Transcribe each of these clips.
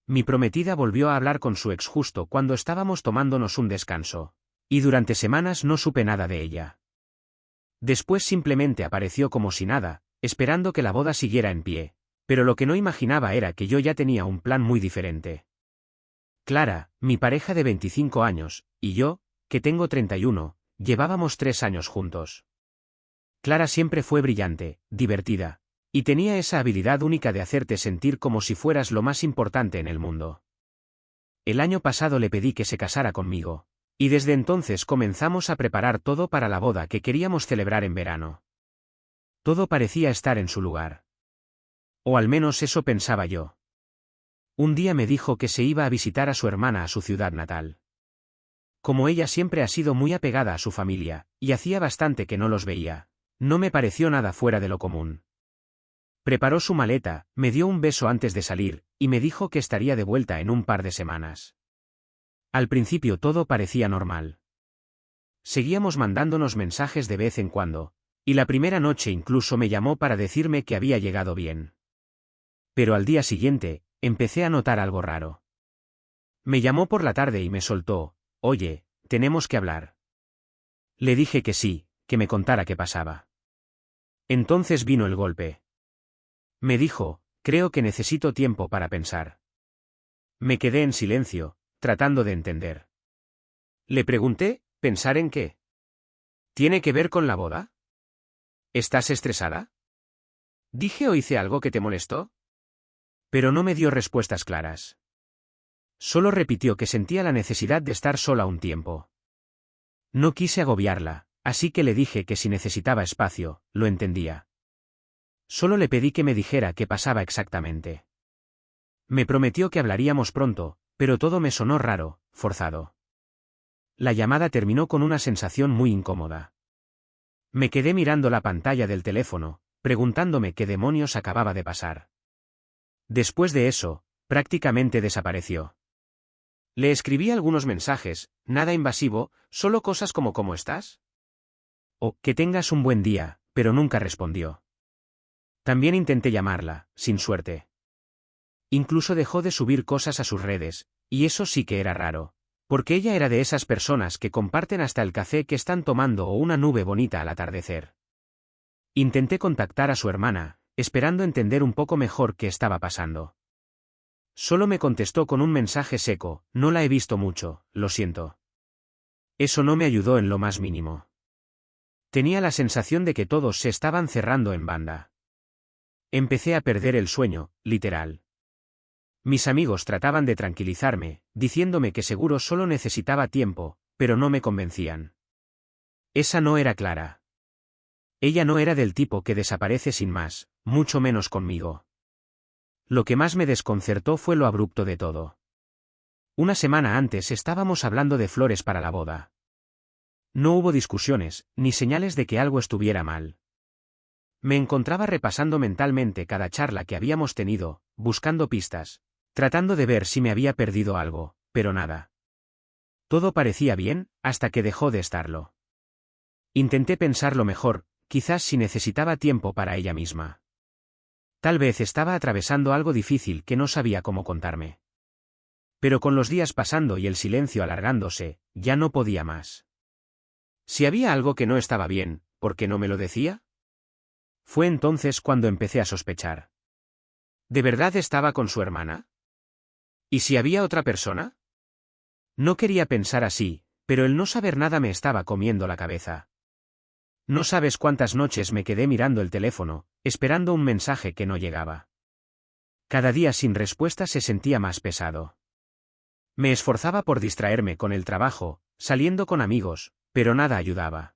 Mi prometida volvió a hablar con su ex justo cuando estábamos tomándonos un descanso, y durante semanas no supe nada de ella. Después simplemente apareció como si nada, esperando que la boda siguiera en pie, pero lo que no imaginaba era que yo ya tenía un plan muy diferente. Clara, mi pareja de 25 años, y yo, que tengo 31, llevábamos 3 años juntos. Clara siempre fue brillante, divertida, y tenía esa habilidad única de hacerte sentir como si fueras lo más importante en el mundo. El año pasado le pedí que se casara conmigo, y desde entonces comenzamos a preparar todo para la boda que queríamos celebrar en verano. Todo parecía estar en su lugar. O al menos eso pensaba yo. Un día me dijo que se iba a visitar a su hermana a su ciudad natal. Como ella siempre ha sido muy apegada a su familia, y hacía bastante que no los veía, no me pareció nada fuera de lo común. Preparó su maleta, me dio un beso antes de salir, y me dijo que estaría de vuelta en un par de semanas. Al principio todo parecía normal. Seguíamos mandándonos mensajes de vez en cuando, y la primera noche incluso me llamó para decirme que había llegado bien. Pero al día siguiente, empecé a notar algo raro. Me llamó por la tarde y me soltó: «Oye, tenemos que hablar». Le dije que sí, que me contara qué pasaba. Entonces vino el golpe. Me dijo: «Creo que necesito tiempo para pensar». Me quedé en silencio, tratando de entender. Le pregunté: «¿Pensar en qué? ¿Tiene que ver con la boda? ¿Estás estresada? ¿Dije o hice algo que te molestó?». Pero no me dio respuestas claras. Solo repitió que sentía la necesidad de estar sola un tiempo. No quise agobiarla, así que le dije que si necesitaba espacio, lo entendía. Solo le pedí que me dijera qué pasaba exactamente. Me prometió que hablaríamos pronto, pero todo me sonó raro, forzado. La llamada terminó con una sensación muy incómoda. Me quedé mirando la pantalla del teléfono, preguntándome qué demonios acababa de pasar. Después de eso, prácticamente desapareció. Le escribí algunos mensajes, nada invasivo, solo cosas como «¿Cómo estás?», o «Que tengas un buen día», pero nunca respondió. También intenté llamarla, sin suerte. Incluso dejó de subir cosas a sus redes, y eso sí que era raro, porque ella era de esas personas que comparten hasta el café que están tomando o una nube bonita al atardecer. Intenté contactar a su hermana, esperando entender un poco mejor qué estaba pasando. Solo me contestó con un mensaje seco: «No la he visto mucho, lo siento». Eso no me ayudó en lo más mínimo. Tenía la sensación de que todos se estaban cerrando en banda. Empecé a perder el sueño, literal. Mis amigos trataban de tranquilizarme, diciéndome que seguro solo necesitaba tiempo, pero no me convencían. Esa no era Clara. Ella no era del tipo que desaparece sin más, mucho menos conmigo. Lo que más me desconcertó fue lo abrupto de todo. Una semana antes estábamos hablando de flores para la boda. No hubo discusiones, ni señales de que algo estuviera mal. Me encontraba repasando mentalmente cada charla que habíamos tenido, buscando pistas, tratando de ver si me había perdido algo, pero nada. Todo parecía bien, hasta que dejó de estarlo. Intenté pensarlo mejor, quizás si necesitaba tiempo para ella misma. Tal vez estaba atravesando algo difícil que no sabía cómo contarme. Pero con los días pasando y el silencio alargándose, ya no podía más. Si había algo que no estaba bien, ¿por qué no me lo decía? Fue entonces cuando empecé a sospechar. ¿De verdad estaba con su hermana? ¿Y si había otra persona? No quería pensar así, pero el no saber nada me estaba comiendo la cabeza. No sabes cuántas noches me quedé mirando el teléfono, esperando un mensaje que no llegaba. Cada día sin respuesta se sentía más pesado. Me esforzaba por distraerme con el trabajo, saliendo con amigos, pero nada ayudaba.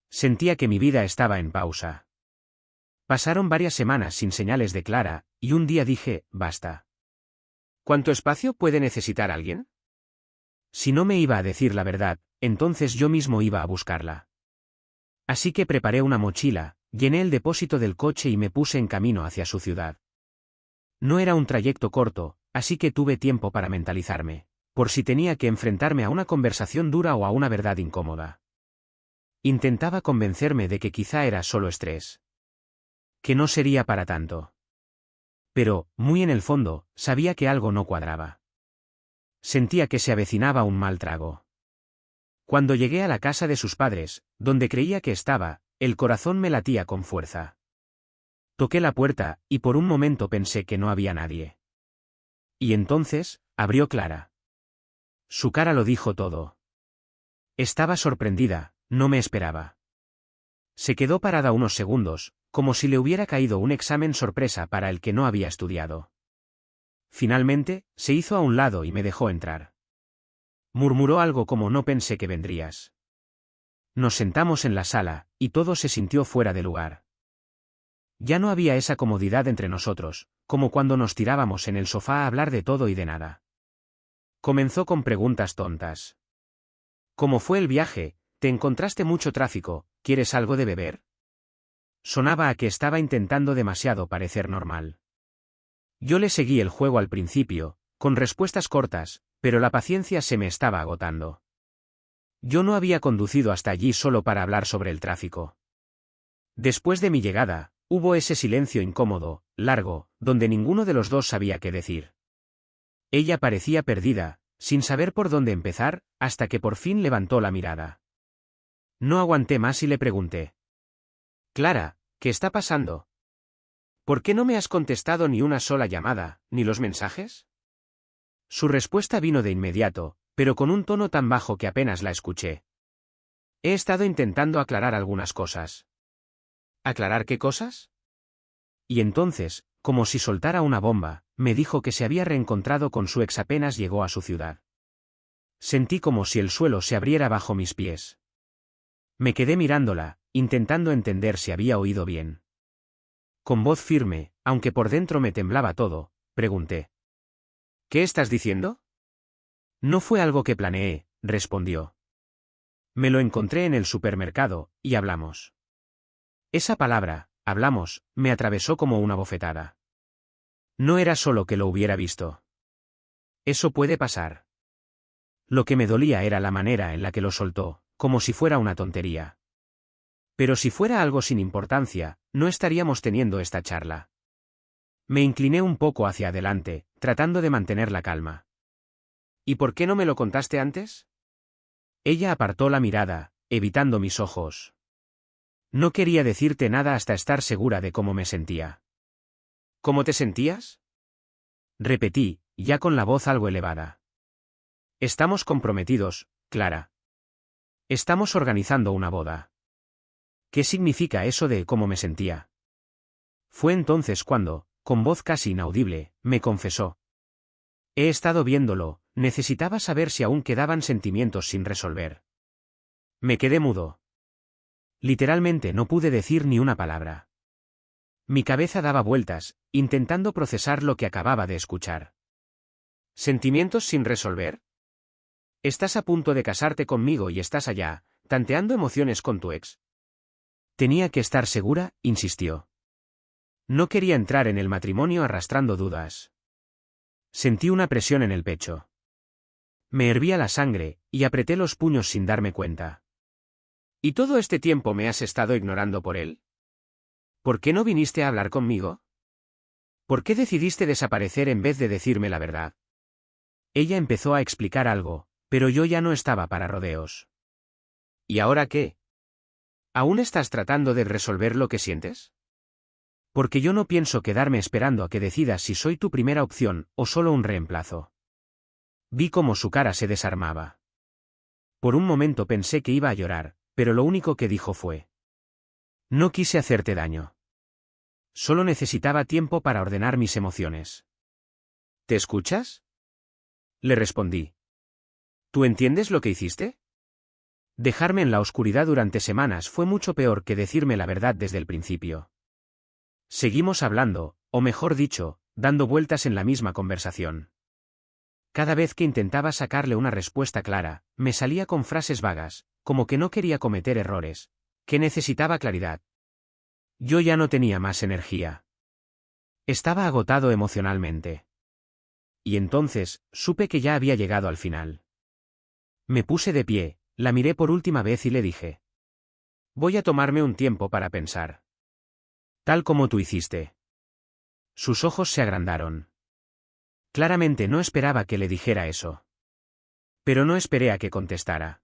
Sentía que mi vida estaba en pausa. Pasaron varias semanas sin señales de Clara, y un día dije: «Basta». ¿Cuánto espacio puede necesitar alguien? Si no me iba a decir la verdad, entonces yo mismo iba a buscarla. Así que preparé una mochila, llené el depósito del coche y me puse en camino hacia su ciudad. No era un trayecto corto, así que tuve tiempo para mentalizarme, por si tenía que enfrentarme a una conversación dura o a una verdad incómoda. Intentaba convencerme de que quizá era solo estrés. Que no sería para tanto. pero, muy en el fondo, sabía que algo no cuadraba. Sentía que se avecinaba un mal trago. Cuando llegué a la casa de sus padres, donde creía que estaba, el corazón me latía con fuerza. Toqué la puerta, y por un momento pensé que no había nadie. Y entonces, abrió Clara. Su cara lo dijo todo. Estaba sorprendida, no me esperaba. Se quedó parada unos segundos, como si le hubiera caído un examen sorpresa para el que no había estudiado. Finalmente, se hizo a un lado y me dejó entrar. Murmuró algo como no pensé que vendrías. Nos sentamos en la sala, y todo se sintió fuera de lugar. Ya no había esa comodidad entre nosotros, como cuando nos tirábamos en el sofá a hablar de todo y de nada. Comenzó con preguntas tontas. ¿Cómo fue el viaje? ¿Te encontraste mucho tráfico? ¿Quieres algo de beber? Sonaba a que estaba intentando demasiado parecer normal. Yo le seguí el juego al principio, con respuestas cortas, pero la paciencia se me estaba agotando. Yo no había conducido hasta allí solo para hablar sobre el tráfico. Después de mi llegada, hubo ese silencio incómodo, largo, donde ninguno de los dos sabía qué decir. Ella parecía perdida, sin saber por dónde empezar, hasta que por fin levantó la mirada. No aguanté más y le pregunté. Clara, ¿qué está pasando? ¿Por qué no me has contestado ni una sola llamada, ni los mensajes? Su respuesta vino de inmediato, pero con un tono tan bajo que apenas la escuché. He estado intentando aclarar algunas cosas. ¿Aclarar qué cosas? Y entonces, como si soltara una bomba, me dijo que se había reencontrado con su ex apenas llegó a su ciudad. Sentí como si el suelo se abriera bajo mis pies. Me quedé mirándola, intentando entender si había oído bien. Con voz firme, aunque por dentro me temblaba todo, pregunté. ¿Qué estás diciendo? No fue algo que planeé, respondió. Me lo encontré en el supermercado, y hablamos. Esa palabra, hablamos, me atravesó como una bofetada. No era solo que lo hubiera visto. Eso puede pasar. Lo que me dolía era la manera en la que lo soltó, como si fuera una tontería. Pero si fuera algo sin importancia, no estaríamos teniendo esta charla. Me incliné un poco hacia adelante, tratando de mantener la calma. ¿Y por qué no me lo contaste antes? Ella apartó la mirada, evitando mis ojos. No quería decirte nada hasta estar segura de cómo me sentía. ¿Cómo te sentías? Repetí, ya con la voz algo elevada. Estamos comprometidos, Clara. Estamos organizando una boda. ¿Qué significa eso de cómo me sentía? Fue entonces cuando, con voz casi inaudible, me confesó. He estado viéndolo, necesitaba saber si aún quedaban sentimientos sin resolver. Me quedé mudo. Literalmente no pude decir ni una palabra. Mi cabeza daba vueltas, intentando procesar lo que acababa de escuchar. ¿Sentimientos sin resolver? Estás a punto de casarte conmigo y estás allá, tanteando emociones con tu ex. Tenía que estar segura, insistió. No quería entrar en el matrimonio arrastrando dudas. Sentí una presión en el pecho. Me hervía la sangre, y apreté los puños sin darme cuenta. ¿Y todo este tiempo me has estado ignorando por él? ¿Por qué no viniste a hablar conmigo? ¿Por qué decidiste desaparecer en vez de decirme la verdad? Ella empezó a explicar algo, pero yo ya no estaba para rodeos. ¿Y ahora qué? ¿Aún estás tratando de resolver lo que sientes? Porque yo no pienso quedarme esperando a que decidas si soy tu primera opción o solo un reemplazo. Vi cómo su cara se desarmaba. Por un momento pensé que iba a llorar, pero lo único que dijo fue: no quise hacerte daño. Solo necesitaba tiempo para ordenar mis emociones. ¿Te escuchas? Le respondí. ¿Tú entiendes lo que hiciste? Dejarme en la oscuridad durante semanas fue mucho peor que decirme la verdad desde el principio. Seguimos hablando, o mejor dicho, dando vueltas en la misma conversación. Cada vez que intentaba sacarle una respuesta clara, me salía con frases vagas, como que no quería cometer errores, que necesitaba claridad. Yo ya no tenía más energía. Estaba agotado emocionalmente. Y entonces, supe que ya había llegado al final. Me puse de pie, la miré por última vez y le dije: voy a tomarme un tiempo para pensar. Tal como tú hiciste. Sus ojos se agrandaron. Claramente no esperaba que le dijera eso. Pero no esperé a que contestara.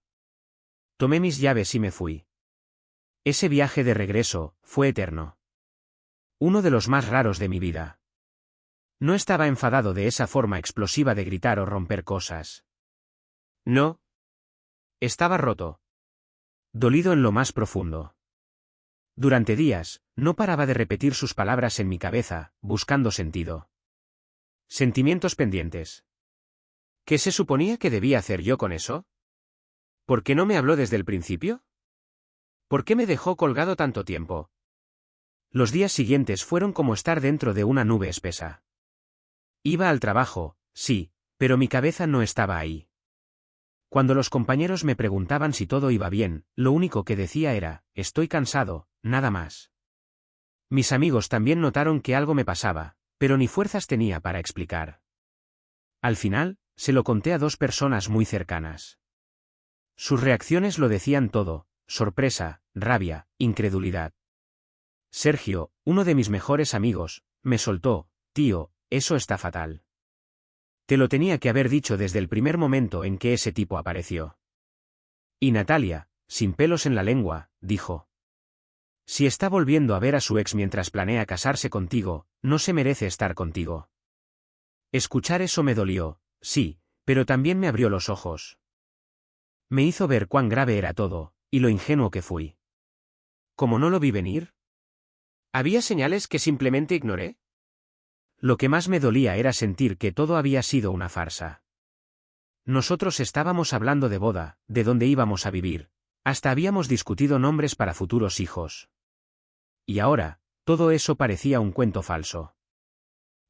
Tomé mis llaves y me fui. Ese viaje de regreso fue eterno. Uno de los más raros de mi vida. No estaba enfadado de esa forma explosiva de gritar o romper cosas. No. Estaba roto. Dolido en lo más profundo. Durante días, no paraba de repetir sus palabras en mi cabeza, buscando sentido. Sentimientos pendientes. ¿Qué se suponía que debía hacer yo con eso? ¿Por qué no me habló desde el principio? ¿Por qué me dejó colgado tanto tiempo? Los días siguientes fueron como estar dentro de una nube espesa. Iba al trabajo, sí, pero mi cabeza no estaba ahí. Cuando los compañeros me preguntaban si todo iba bien, lo único que decía era, estoy cansado, nada más. Mis amigos también notaron que algo me pasaba, pero ni fuerzas tenía para explicar. Al final, se lo conté a 2 personas muy cercanas. Sus reacciones lo decían todo, sorpresa, rabia, incredulidad. Sergio, uno de mis mejores amigos, me soltó, tío, eso está fatal. Te lo tenía que haber dicho desde el primer momento en que ese tipo apareció. Y Natalia, sin pelos en la lengua, dijo. Si está volviendo a ver a su ex mientras planea casarse contigo, no se merece estar contigo. Escuchar eso me dolió, sí, pero también me abrió los ojos. Me hizo ver cuán grave era todo, y lo ingenuo que fui. ¿Cómo no lo vi venir? ¿Había señales que simplemente ignoré? Lo que más me dolía era sentir que todo había sido una farsa. Nosotros estábamos hablando de boda, de dónde íbamos a vivir, hasta habíamos discutido nombres para futuros hijos. Y ahora, todo eso parecía un cuento falso.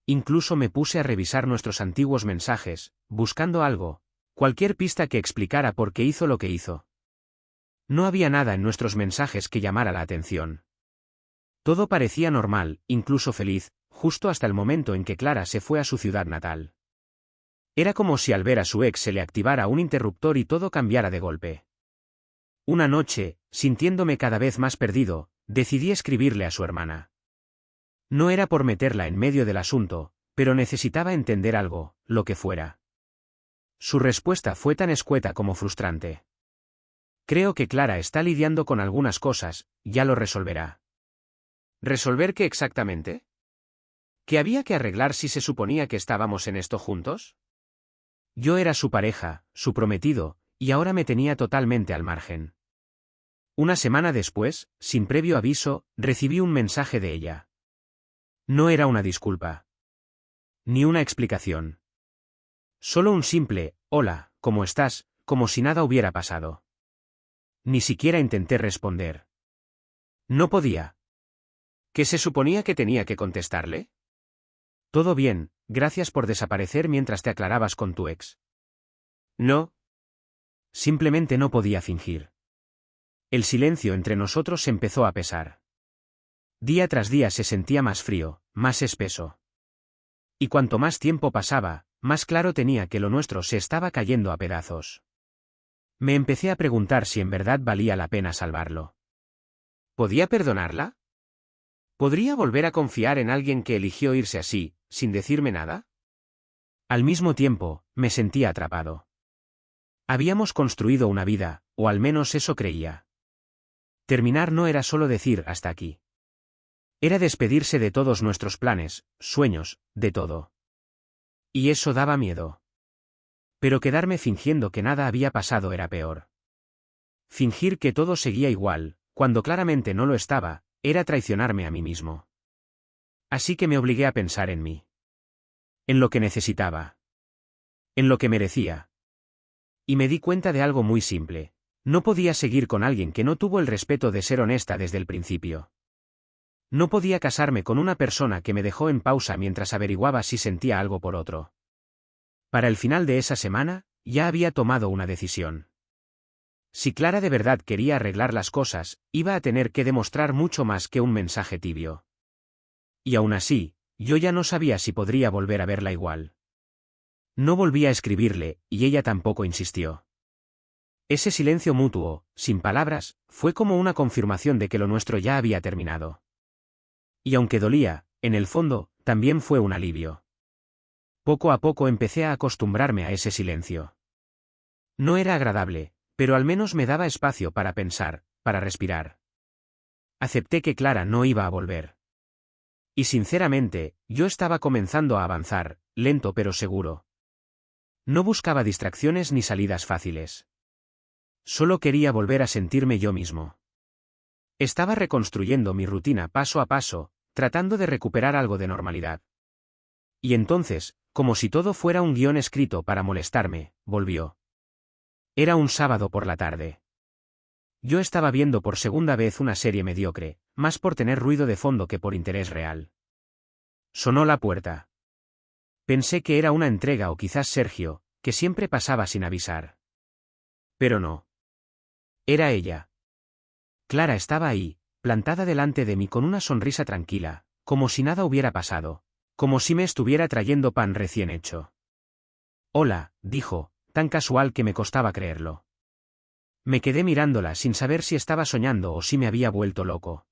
Incluso me puse a revisar nuestros antiguos mensajes, buscando algo, cualquier pista que explicara por qué hizo lo que hizo. No había nada en nuestros mensajes que llamara la atención. Todo parecía normal, incluso feliz, justo hasta el momento en que Clara se fue a su ciudad natal. Era como si al ver a su ex se le activara un interruptor y todo cambiara de golpe. Una noche, sintiéndome cada vez más perdido, decidí escribirle a su hermana. No era por meterla en medio del asunto, pero necesitaba entender algo, lo que fuera. Su respuesta fue tan escueta como frustrante. Creo que Clara está lidiando con algunas cosas, ya lo resolverá. ¿Resolver qué exactamente? ¿Qué había que arreglar si se suponía que estábamos en esto juntos? Yo era su pareja, su prometido, y ahora me tenía totalmente al margen. Una semana después, sin previo aviso, recibí un mensaje de ella. No era una disculpa. Ni una explicación. Solo un simple, hola, ¿cómo estás?, como si nada hubiera pasado. Ni siquiera intenté responder. No podía. ¿Qué se suponía que tenía que contestarle? Todo bien, gracias por desaparecer mientras te aclarabas con tu ex. No. Simplemente no podía fingir. El silencio entre nosotros empezó a pesar. Día tras día se sentía más frío, más espeso. Y cuanto más tiempo pasaba, más claro tenía que lo nuestro se estaba cayendo a pedazos. Me empecé a preguntar si en verdad valía la pena salvarlo. ¿Podía perdonarla? ¿Podría volver a confiar en alguien que eligió irse así, sin decirme nada? Al mismo tiempo, me sentía atrapado. Habíamos construido una vida, o al menos eso creía. Terminar no era solo decir hasta aquí. Era despedirse de todos nuestros planes, sueños, de todo. Y eso daba miedo. Pero quedarme fingiendo que nada había pasado era peor. Fingir que todo seguía igual, cuando claramente no lo estaba, era traicionarme a mí mismo. Así que me obligué a pensar en mí. En lo que necesitaba. En lo que merecía. Y me di cuenta de algo muy simple. No podía seguir con alguien que no tuvo el respeto de ser honesta desde el principio. No podía casarme con una persona que me dejó en pausa mientras averiguaba si sentía algo por otro. Para el final de esa semana, ya había tomado una decisión. Si Clara de verdad quería arreglar las cosas, iba a tener que demostrar mucho más que un mensaje tibio. Y aún así, yo ya no sabía si podría volver a verla igual. No volví a escribirle, y ella tampoco insistió. Ese silencio mutuo, sin palabras, fue como una confirmación de que lo nuestro ya había terminado. Y aunque dolía, en el fondo, también fue un alivio. Poco a poco empecé a acostumbrarme a ese silencio. No era agradable, pero al menos me daba espacio para pensar, para respirar. Acepté que Clara no iba a volver. Y sinceramente, yo estaba comenzando a avanzar, lento pero seguro. No buscaba distracciones ni salidas fáciles. Solo quería volver a sentirme yo mismo. Estaba reconstruyendo mi rutina paso a paso, tratando de recuperar algo de normalidad. Y entonces, como si todo fuera un guión escrito para molestarme, volvió. Era un sábado por la tarde. Yo estaba viendo por segunda vez una serie mediocre, más por tener ruido de fondo que por interés real. Sonó la puerta. Pensé que era una entrega o quizás Sergio, que siempre pasaba sin avisar. Pero no. Era ella. Clara estaba ahí, plantada delante de mí con una sonrisa tranquila, como si nada hubiera pasado, como si me estuviera trayendo pan recién hecho. Hola, dijo, tan casual que me costaba creerlo. Me quedé mirándola sin saber si estaba soñando o si me había vuelto loco.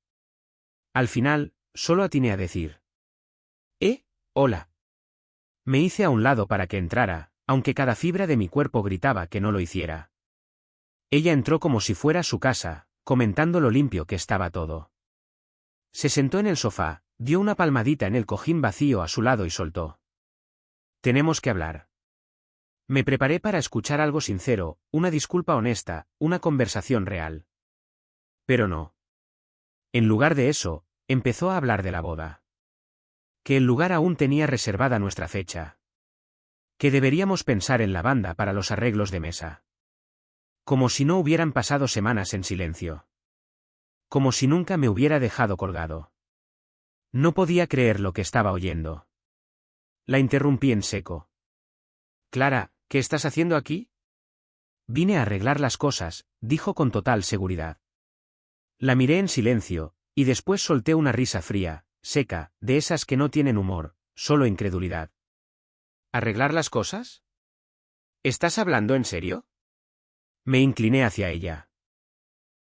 Al final, solo atiné a decir: Hola. Me hice a un lado para que entrara, aunque cada fibra de mi cuerpo gritaba que no lo hiciera. Ella entró como si fuera su casa, comentando lo limpio que estaba todo. Se sentó en el sofá, dio una palmadita en el cojín vacío a su lado y soltó: Tenemos que hablar. Me preparé para escuchar algo sincero, una disculpa honesta, una conversación real. Pero no. En lugar de eso, empezó a hablar de la boda. Que el lugar aún tenía reservada nuestra fecha. Que deberíamos pensar en la banda para los arreglos de mesa. Como si no hubieran pasado semanas en silencio. Como si nunca me hubiera dejado colgado. No podía creer lo que estaba oyendo. La interrumpí en seco. Clara, ¿qué estás haciendo aquí? Vine a arreglar las cosas, dijo con total seguridad. La miré en silencio, y después solté una risa fría, seca, de esas que no tienen humor, solo incredulidad. ¿Arreglar las cosas? ¿Estás hablando en serio? Me incliné hacia ella.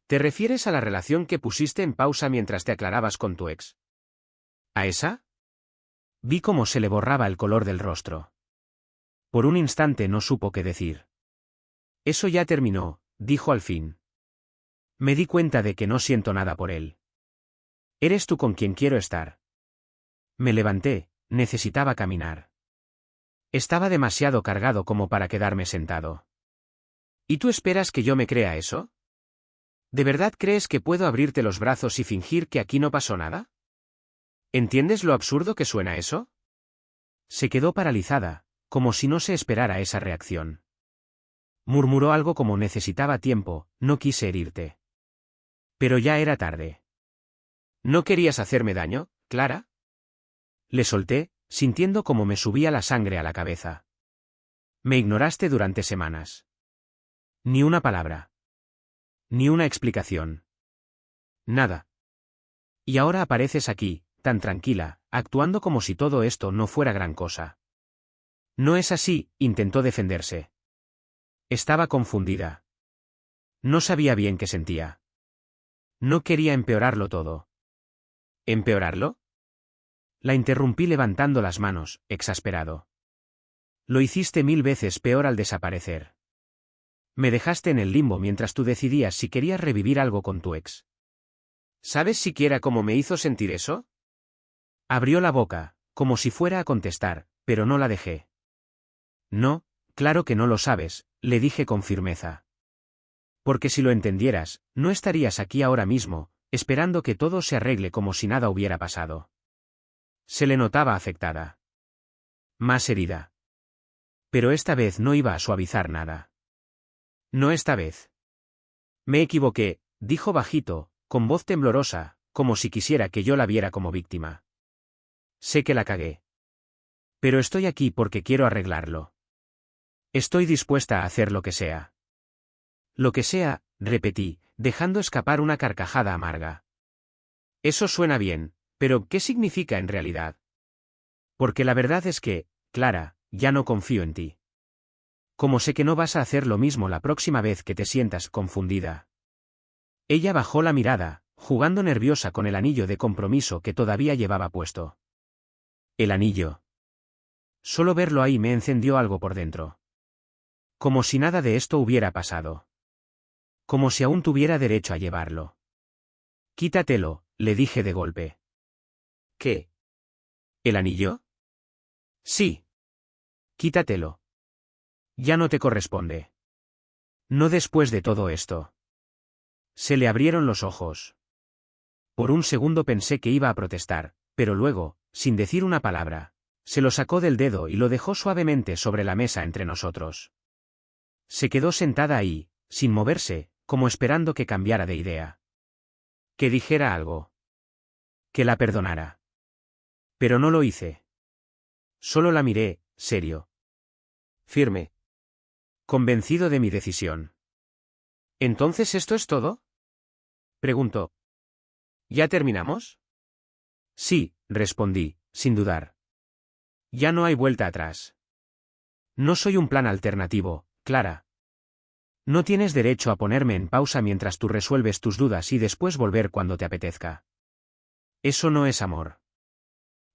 ¿Te refieres a la relación que pusiste en pausa mientras te aclarabas con tu ex? ¿A esa? Vi cómo se le borraba el color del rostro. Por un instante no supo qué decir. Eso ya terminó, dijo al fin. Me di cuenta de que no siento nada por él. Eres tú con quien quiero estar. Me levanté, necesitaba caminar. Estaba demasiado cargado como para quedarme sentado. ¿Y tú esperas que yo me crea eso? ¿De verdad crees que puedo abrirte los brazos y fingir que aquí no pasó nada? ¿Entiendes lo absurdo que suena eso? Se quedó paralizada, como si no se esperara esa reacción. Murmuró algo como: necesitaba tiempo, no quise herirte. Pero ya era tarde. ¿No querías hacerme daño, Clara? Le solté, sintiendo como me subía la sangre a la cabeza. Me ignoraste durante semanas. Ni una palabra. Ni una explicación. Nada. Y ahora apareces aquí, tan tranquila, actuando como si todo esto no fuera gran cosa. No es así, intentó defenderse. Estaba confundida. No sabía bien qué sentía. No quería empeorarlo todo. ¿Empeorarlo? La interrumpí levantando las manos, exasperado. Lo hiciste 1000 veces peor al desaparecer. Me dejaste en el limbo mientras tú decidías si querías revivir algo con tu ex. ¿Sabes siquiera cómo me hizo sentir eso? Abrió la boca, como si fuera a contestar, pero no la dejé. No, claro que no lo sabes, le dije con firmeza. Porque si lo entendieras, no estarías aquí ahora mismo, esperando que todo se arregle como si nada hubiera pasado. Se le notaba afectada. Más herida. Pero esta vez no iba a suavizar nada. No esta vez. Me equivoqué, dijo bajito, con voz temblorosa, como si quisiera que yo la viera como víctima. Sé que la cagué. Pero estoy aquí porque quiero arreglarlo. Estoy dispuesta a hacer lo que sea. Lo que sea, repetí, dejando escapar una carcajada amarga. Eso suena bien, pero ¿qué significa en realidad? Porque la verdad es que, Clara, ya no confío en ti. Como sé que no vas a hacer lo mismo la próxima vez que te sientas confundida. Ella bajó la mirada, jugando nerviosa con el anillo de compromiso que todavía llevaba puesto. El anillo. Solo verlo ahí me encendió algo por dentro. Como si nada de esto hubiera pasado. Como si aún tuviera derecho a llevarlo. Quítatelo, le dije de golpe. ¿Qué? ¿El anillo? Sí. Quítatelo. Ya no te corresponde. No después de todo esto. Se le abrieron los ojos. Por un segundo pensé que iba a protestar, pero luego, sin decir una palabra, se lo sacó del dedo y lo dejó suavemente sobre la mesa entre nosotros. Se quedó sentada ahí, sin moverse, como esperando que cambiara de idea. Que dijera algo. Que la perdonara. Pero no lo hice. Solo la miré, serio. Firme. Convencido de mi decisión. ¿Entonces esto es todo? Preguntó. ¿Ya terminamos? Sí, respondí, sin dudar. Ya no hay vuelta atrás. No soy un plan alternativo, Clara. No tienes derecho a ponerme en pausa mientras tú resuelves tus dudas y después volver cuando te apetezca. Eso no es amor.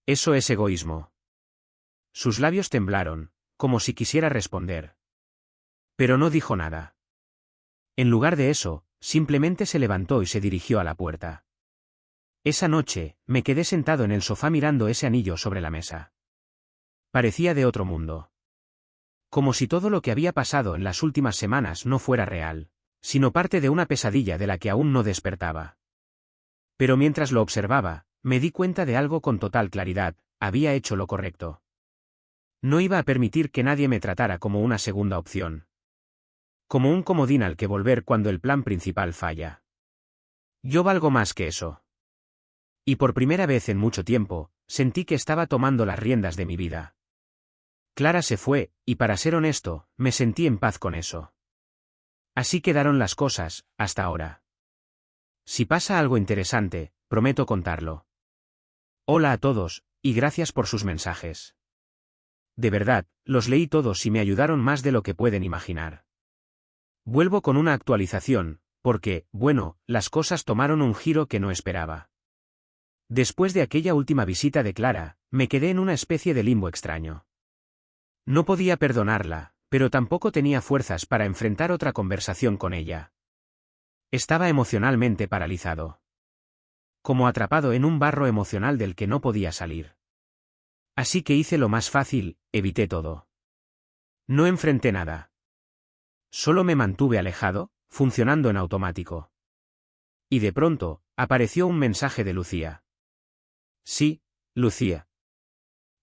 Eso es egoísmo. Sus labios temblaron, como si quisiera responder. Pero no dijo nada. En lugar de eso, simplemente se levantó y se dirigió a la puerta. Esa noche, me quedé sentado en el sofá mirando ese anillo sobre la mesa. Parecía de otro mundo. Como si todo lo que había pasado en las últimas semanas no fuera real, sino parte de una pesadilla de la que aún no despertaba. Pero mientras lo observaba, me di cuenta de algo con total claridad: había hecho lo correcto. No iba a permitir que nadie me tratara como una segunda opción. Como un comodín al que volver cuando el plan principal falla. Yo valgo más que eso. Y por primera vez en mucho tiempo, sentí que estaba tomando las riendas de mi vida. Clara se fue, y para ser honesto, me sentí en paz con eso. Así quedaron las cosas, hasta ahora. Si pasa algo interesante, prometo contarlo. Hola a todos, y gracias por sus mensajes. De verdad, los leí todos y me ayudaron más de lo que pueden imaginar. Vuelvo con una actualización, porque, bueno, las cosas tomaron un giro que no esperaba. Después de aquella última visita de Clara, me quedé en una especie de limbo extraño. No podía perdonarla, pero tampoco tenía fuerzas para enfrentar otra conversación con ella. Estaba emocionalmente paralizado. Como atrapado en un barro emocional del que no podía salir. Así que hice lo más fácil, evité todo. No enfrenté nada. Solo me mantuve alejado, funcionando en automático. Y de pronto, apareció un mensaje de Lucía. Sí, Lucía.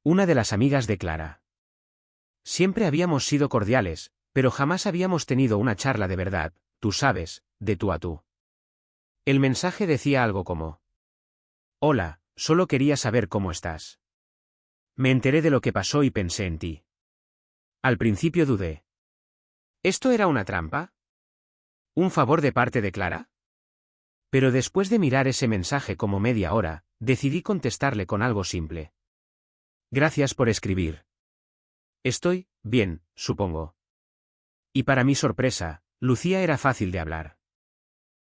Una de las amigas de Clara. Siempre habíamos sido cordiales, pero jamás habíamos tenido una charla de verdad, tú sabes, de tú a tú. El mensaje decía algo como: hola, solo quería saber cómo estás. Me enteré de lo que pasó y pensé en ti. Al principio dudé. ¿Esto era una trampa? ¿Un favor de parte de Clara? Pero después de mirar ese mensaje como media hora, decidí contestarle con algo simple. Gracias por escribir. Estoy bien, supongo. Y para mi sorpresa, Lucía era fácil de hablar.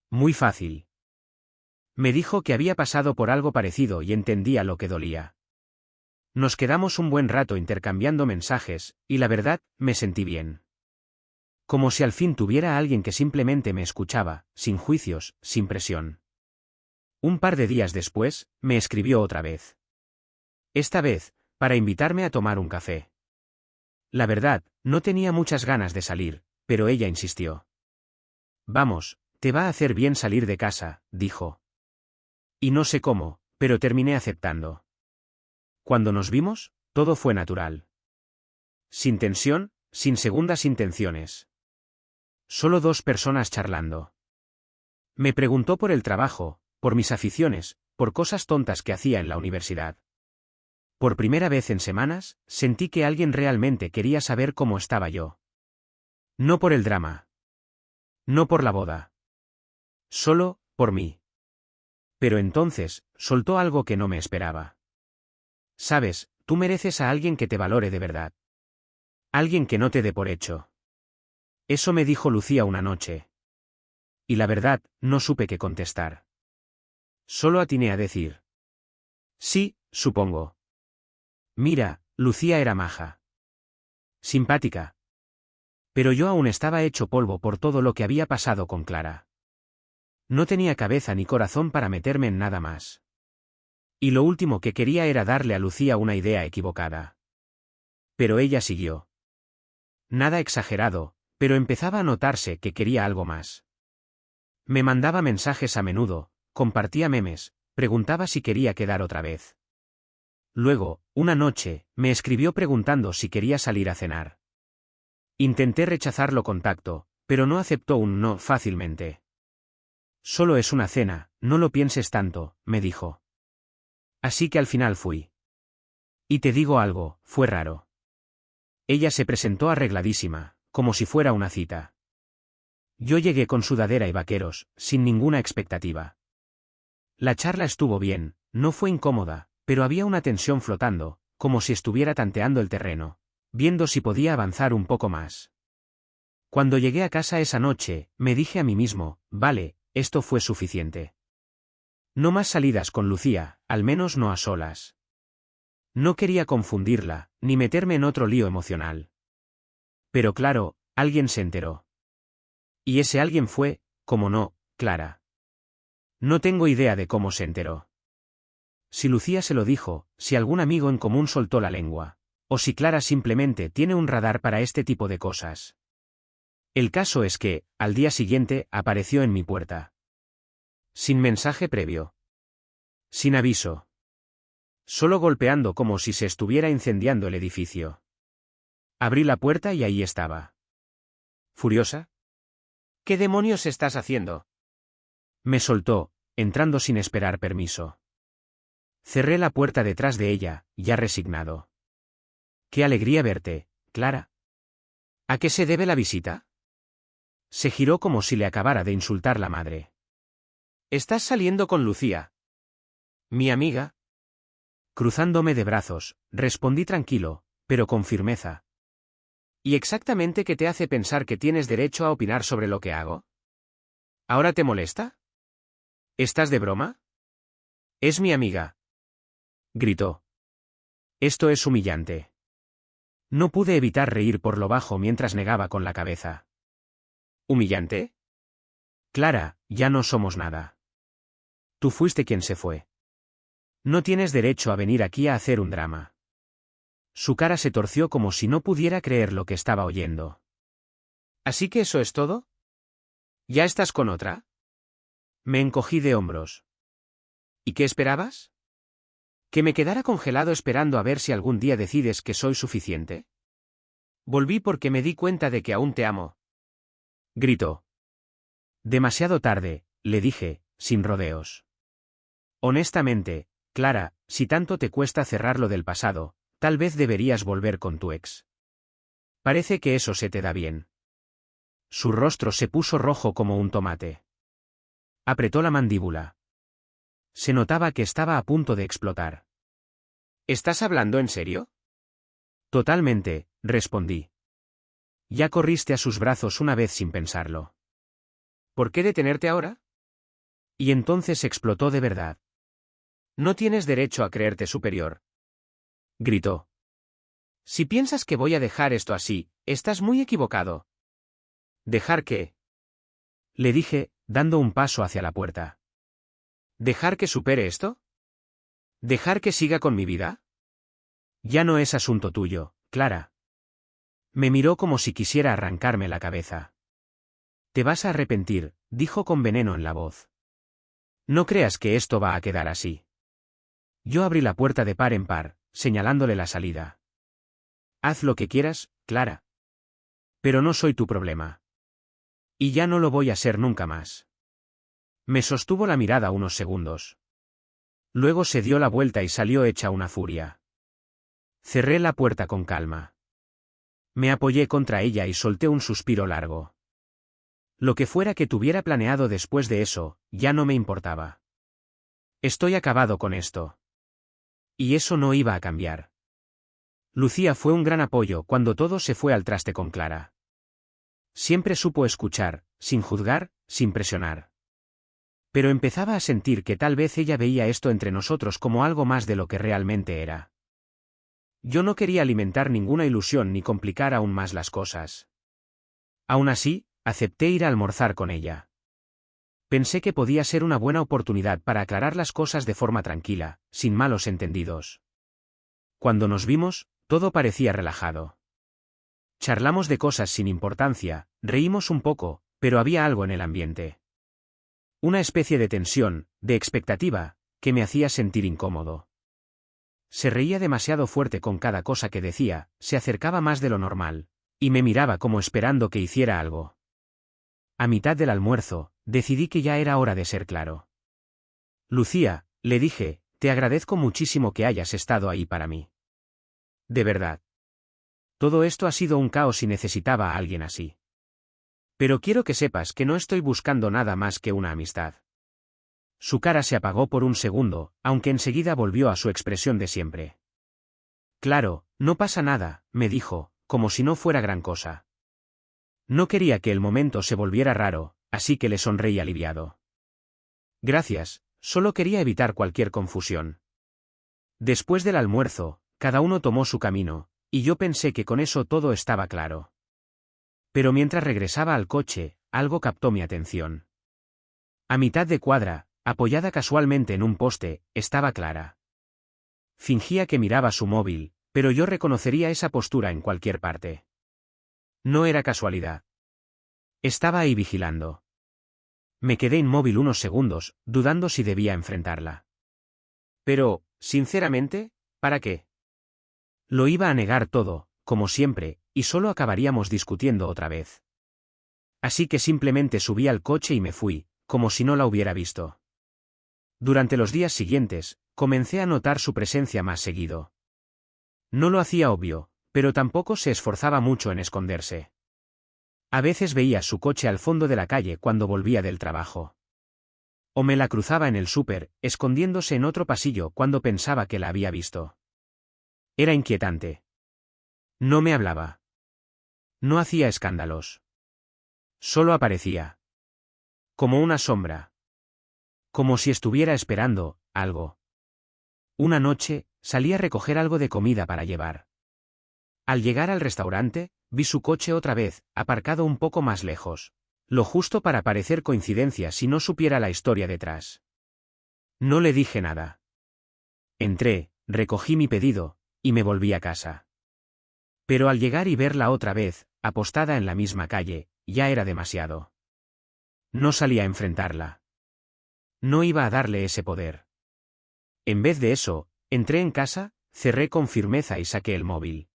Muy fácil. Me dijo que había pasado por algo parecido y entendía lo que dolía. Nos quedamos un buen rato intercambiando mensajes, y la verdad, me sentí bien. Como si al fin tuviera a alguien que simplemente me escuchaba, sin juicios, sin presión. Un par de días después, me escribió otra vez. Esta vez, para invitarme a tomar un café. La verdad, no tenía muchas ganas de salir, pero ella insistió. Vamos, te va a hacer bien salir de casa, dijo. Y no sé cómo, pero terminé aceptando. Cuando nos vimos, todo fue natural. Sin tensión, sin segundas intenciones. Solo dos personas charlando. Me preguntó por el trabajo, por mis aficiones, por cosas tontas que hacía en la universidad. Por primera vez en semanas, sentí que alguien realmente quería saber cómo estaba yo. No por el drama. No por la boda. Solo, por mí. Pero entonces, soltó algo que no me esperaba. Sabes, tú mereces a alguien que te valore de verdad. Alguien que no te dé por hecho. Eso me dijo Lucía una noche. Y la verdad, no supe qué contestar. Solo atiné a decir. Sí, supongo. Mira, Lucía era maja. Simpática. Pero yo aún estaba hecho polvo por todo lo que había pasado con Clara. No tenía cabeza ni corazón para meterme en nada más. Y lo último que quería era darle a Lucía una idea equivocada. Pero ella siguió. Nada exagerado, pero empezaba a notarse que quería algo más. Me mandaba mensajes a menudo, compartía memes, preguntaba si quería quedar otra vez. Luego, una noche, me escribió preguntando si quería salir a cenar. Intenté rechazarlo con tacto, pero no aceptó un no fácilmente. Solo es una cena, no lo pienses tanto, me dijo. Así que al final fui. Y te digo algo, fue raro. Ella se presentó arregladísima, como si fuera una cita. Yo llegué con sudadera y vaqueros, sin ninguna expectativa. La charla estuvo bien, no fue incómoda, pero había una tensión flotando, como si estuviera tanteando el terreno, viendo si podía avanzar un poco más. Cuando llegué a casa esa noche, me dije a mí mismo, vale, esto fue suficiente. No más salidas con Lucía, al menos no a solas. No quería confundirla, ni meterme en otro lío emocional. Pero claro, alguien se enteró. Y ese alguien fue, como no, Clara. No tengo idea de cómo se enteró. Si Lucía se lo dijo, si algún amigo en común soltó la lengua, o si Clara simplemente tiene un radar para este tipo de cosas. El caso es que, al día siguiente, apareció en mi puerta. Sin mensaje previo. Sin aviso. Solo golpeando como si se estuviera incendiando el edificio. Abrí la puerta y ahí estaba. ¿Furiosa? ¿Qué demonios estás haciendo? Me soltó, entrando sin esperar permiso. Cerré la puerta detrás de ella, ya resignado. Qué alegría verte, Clara. ¿A qué se debe la visita? Se giró como si le acabara de insultar la madre. Estás saliendo con Lucía. ¿Mi amiga? Cruzándome de brazos, respondí tranquilo, pero con firmeza. ¿Y exactamente qué te hace pensar que tienes derecho a opinar sobre lo que hago? ¿Ahora te molesta? ¿Estás de broma? Es mi amiga. Gritó. Esto es humillante. No pude evitar reír por lo bajo mientras negaba con la cabeza. ¿Humillante? Clara, ya no somos nada. Tú fuiste quien se fue. No tienes derecho a venir aquí a hacer un drama. Su cara se torció como si no pudiera creer lo que estaba oyendo. ¿Así que eso es todo? ¿Ya estás con otra? Me encogí de hombros. ¿Y qué esperabas? ¿Que me quedara congelado esperando a ver si algún día decides que soy suficiente? Volví porque me di cuenta de que aún te amo. Gritó. Demasiado tarde, le dije, sin rodeos. Honestamente, Clara, si tanto te cuesta cerrar lo del pasado, tal vez deberías volver con tu ex. Parece que eso se te da bien. Su rostro se puso rojo como un tomate. Apretó la mandíbula. Se notaba que estaba a punto de explotar. ¿Estás hablando en serio? Totalmente, respondí. Ya corriste a sus brazos una vez sin pensarlo. ¿Por qué detenerte ahora? Y entonces explotó de verdad. No tienes derecho a creerte superior. Gritó. Si piensas que voy a dejar esto así, estás muy equivocado. ¿Dejar qué? Le dije, dando un paso hacia la puerta. ¿Dejar que supere esto? ¿Dejar que siga con mi vida? Ya no es asunto tuyo, Clara. Me miró como si quisiera arrancarme la cabeza. Te vas a arrepentir, dijo con veneno en la voz. No creas que esto va a quedar así. Yo abrí la puerta de par en par, señalándole la salida. Haz lo que quieras, Clara. Pero no soy tu problema. Y ya no lo voy a ser nunca más. Me sostuvo la mirada unos segundos. Luego se dio la vuelta y salió hecha una furia. Cerré la puerta con calma. Me apoyé contra ella y solté un suspiro largo. Lo que fuera que tuviera planeado después de eso, ya no me importaba. Estoy acabado con esto. Y eso no iba a cambiar. Lucía fue un gran apoyo cuando todo se fue al traste con Clara. Siempre supo escuchar, sin juzgar, sin presionar. Pero empezaba a sentir que tal vez ella veía esto entre nosotros como algo más de lo que realmente era. Yo no quería alimentar ninguna ilusión ni complicar aún más las cosas. Aún así, acepté ir a almorzar con ella. Pensé que podía ser una buena oportunidad para aclarar las cosas de forma tranquila, sin malos entendidos. Cuando nos vimos, todo parecía relajado. Charlamos de cosas sin importancia, reímos un poco, pero había algo en el ambiente. Una especie de tensión, de expectativa, que me hacía sentir incómodo. Se reía demasiado fuerte con cada cosa que decía, se acercaba más de lo normal, y me miraba como esperando que hiciera algo. A mitad del almuerzo, decidí que ya era hora de ser claro. Lucía, le dije, te agradezco muchísimo que hayas estado ahí para mí. De verdad. Todo esto ha sido un caos y necesitaba a alguien así. Pero quiero que sepas que no estoy buscando nada más que una amistad. Su cara se apagó por un segundo, aunque enseguida volvió a su expresión de siempre. Claro, no pasa nada, me dijo, como si no fuera gran cosa. No quería que el momento se volviera raro, así que le sonreí aliviado. Gracias, solo quería evitar cualquier confusión. Después del almuerzo, cada uno tomó su camino, y yo pensé que con eso todo estaba claro. Pero mientras regresaba al coche, algo captó mi atención. A mitad de cuadra, apoyada casualmente en un poste, estaba Clara. Fingía que miraba su móvil, pero yo reconocería esa postura en cualquier parte. No era casualidad. Estaba ahí vigilando. Me quedé inmóvil unos segundos, dudando si debía enfrentarla. Pero, sinceramente, ¿para qué? Lo iba a negar todo, como siempre, y solo acabaríamos discutiendo otra vez. Así que simplemente subí al coche y me fui, como si no la hubiera visto. Durante los días siguientes, comencé a notar su presencia más seguido. No lo hacía obvio, pero tampoco se esforzaba mucho en esconderse. A veces veía su coche al fondo de la calle cuando volvía del trabajo. O me la cruzaba en el súper, escondiéndose en otro pasillo cuando pensaba que la había visto. Era inquietante. No me hablaba. No hacía escándalos. Solo aparecía. Como una sombra. Como si estuviera esperando algo. Una noche, salí a recoger algo de comida para llevar. Al llegar al restaurante, vi su coche otra vez, aparcado un poco más lejos. Lo justo para parecer coincidencia si no supiera la historia detrás. No le dije nada. Entré, recogí mi pedido, y me volví a casa. Pero al llegar y verla otra vez, apostada en la misma calle, ya era demasiado. No salí a enfrentarla. No iba a darle ese poder. En vez de eso, entré en casa, cerré con firmeza y saqué el móvil.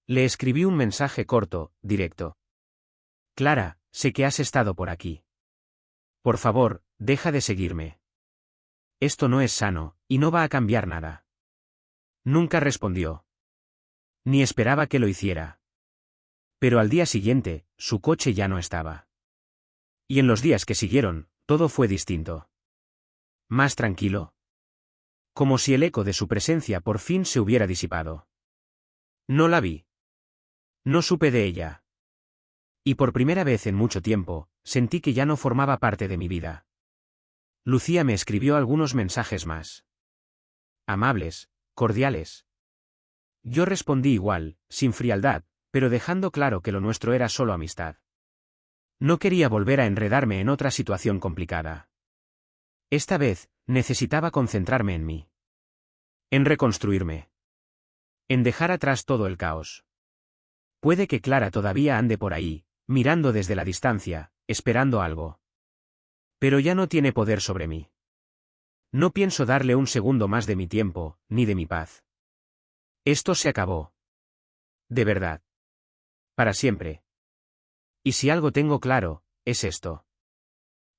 Le escribí un mensaje corto, directo. Clara, sé que has estado por aquí. Por favor, deja de seguirme. Esto no es sano, y no va a cambiar nada. Nunca respondió. Ni esperaba que lo hiciera. Pero al día siguiente, su coche ya no estaba. Y en los días que siguieron, todo fue distinto. Más tranquilo. Como si el eco de su presencia por fin se hubiera disipado. No la vi. No supe de ella. Y por primera vez en mucho tiempo, sentí que ya no formaba parte de mi vida. Lucía me escribió algunos mensajes más. Amables, cordiales. Yo respondí igual, sin frialdad, pero dejando claro que lo nuestro era solo amistad. No quería volver a enredarme en otra situación complicada. Esta vez, necesitaba concentrarme en mí. En reconstruirme. En dejar atrás todo el caos. Puede que Clara todavía ande por ahí, mirando desde la distancia, esperando algo. Pero ya no tiene poder sobre mí. No pienso darle un segundo más de mi tiempo, ni de mi paz. Esto se acabó. De verdad. Para siempre. Y si algo tengo claro, es esto.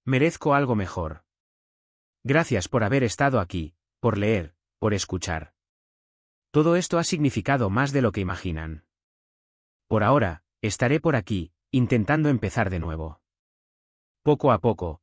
Merezco algo mejor. Gracias por haber estado aquí, por leer, por escuchar. Todo esto ha significado más de lo que imaginan. Por ahora, estaré por aquí, intentando empezar de nuevo. Poco a poco,